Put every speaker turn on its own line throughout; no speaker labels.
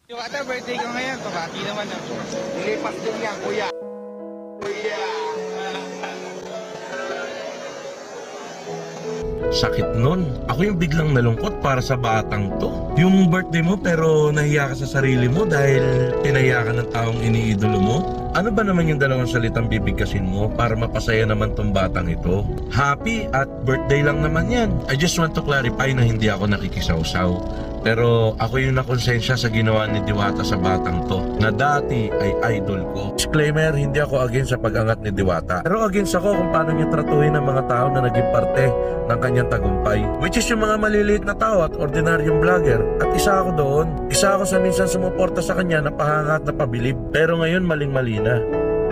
Yung ata birthday ko ngayon, pabati naman ako.
Nilipas din yan, kuya. Kuya.
Sakit nun. Ako yung biglang nalungkot para sa batang to. Yung birthday mo pero nahiya ka sa sarili mo dahil pinaya ka ng taong iniidolo mo. Ano ba naman yung dalawang salitang bibigkasin mo para mapasaya naman tong batang ito? Happy at birthday lang naman yan. I just want to clarify na hindi ako nakikisawsaw. Pero ako yung nakonsensya sa ginawa ni Diwata sa batang to na dati ay idol ko. Disclaimer, hindi ako against sa pag-angat ni Diwata. Pero against ako kung paano niya tratuhin ang mga tao na naging parte ng kanyang tagumpay. Which is yung mga maliliit na tao at ordinaryong vlogger. At isa ako doon. Isa ako sa minsan sumuporta sa kanya na pahangat na pabilib. Pero ngayon maling-mali na.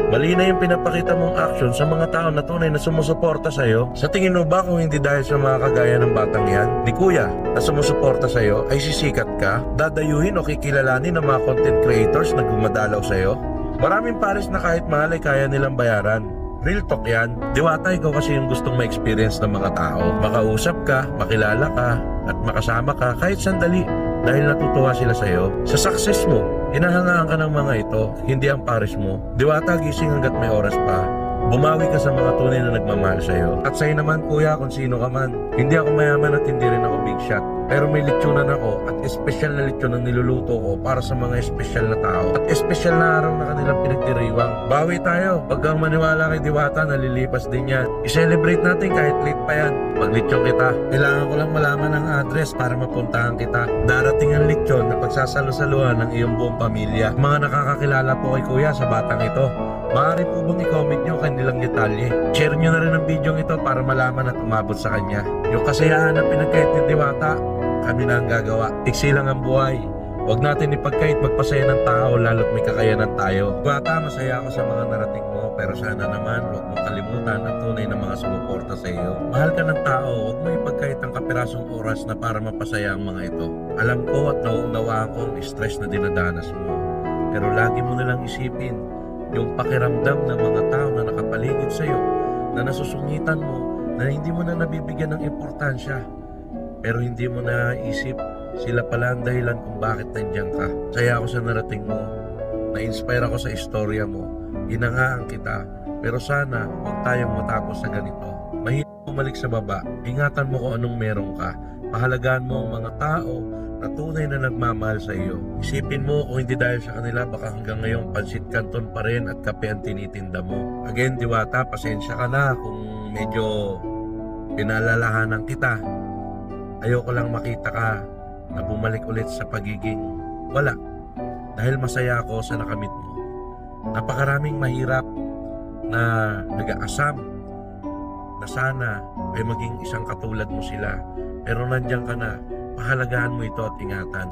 Mali na yung pinapakita mong action sa mga tao na tunay na sumusuporta sa'yo. Sa tingin mo ba kung hindi dahil sa mga kagaya ng batang yan, ni kuya, na sumusuporta sa'yo, ay sisikat ka? Dadayuhin o kikilalanin ng mga content creators na gumadalaw sa'yo? Maraming pares na kahit mahal ay kaya nilang bayaran. Real talk yan. Diwata, ikaw kasi yung gustong ma-experience ng mga tao. Makausap ka, makilala ka, at makasama ka kahit sandali dahil natutuwa sila sa'yo. Sa success mo, hinahangaan ka ng mga ito, hindi ang pares mo. Diwata, gising hanggat may oras pa. Bumawi ka sa mga tunay na nagmamahal sa'yo. At sa'yo naman kuya, kung sino ka man, hindi ako mayaman at hindi rin ako big shot. Pero may lechonan ako at espesyal na lechon ang niluluto ko para sa mga espesyal na tao. At espesyal na araw na kanilang pinagdiriwang. Bawi tayo. Huwag kang maniwala kay Diwata, nalilipas din yan. I-celebrate natin kahit late pa yan. Pag-lechon kita, kailangan ko lang malaman ang address para mapuntahan kita. Darating ang lechon na pagsasalo-saluhan ng iyong buong pamilya. Mga nakakakilala po kay kuya sa batang ito, maaari po bang i-comment nyo kanilang detalye? Share nyo na rin ang video ito para malaman at umabot sa kanya. Yung kasayahan na pinagkait ni Diwata, kami na ang gagawa. Iksi lang ang buhay. Huwag natin ipagkait magpasaya ng tao lalo't may kakayanan tayo. Diwata, masaya ako sa mga narating mo, pero sana naman huwag mong kalimutan ang tunay na mga sumuporta sa iyo. Mahal ka ng tao, huwag mo ipagkait ang kapirasong oras na para mapasaya ang mga ito. Alam ko at nauunawaan ko ang stress na dinadanas mo. Pero lagi mo nalang isipin yung pakiramdam ng mga tao na nakapaligid sa iyo, na nasusungitan mo, na hindi mo na nabibigyan ng importansya. Pero hindi mo naisip, sila pala ang dahilan kung bakit nandiyan ka. Saya ako sa narating mo, na-inspire ako sa istorya mo, hinangaan kita, pero sana huwag tayong matapos sa ganito. Mahirap bumalik sa baba, ingatan mo kung anong meron ka, pahalagaan mo ang mga tao na tunay na nagmamahal sa iyo. Isipin mo kung hindi dahil sa kanila, baka hanggang ngayon pansit canton pa rin at kape ang tinitinda mo. Again, Diwata, pasensya ka na kung medyo pinalalahanan kita. Ayoko lang makita ka na bumalik ulit sa pagiging wala. Dahil masaya ako sa nakamit mo. Napakaraming mahirap na nag-aasam na sana ay maging isang katulad mo sila. Pero nandiyan ka na, pahalagahan mo ito at ingatan.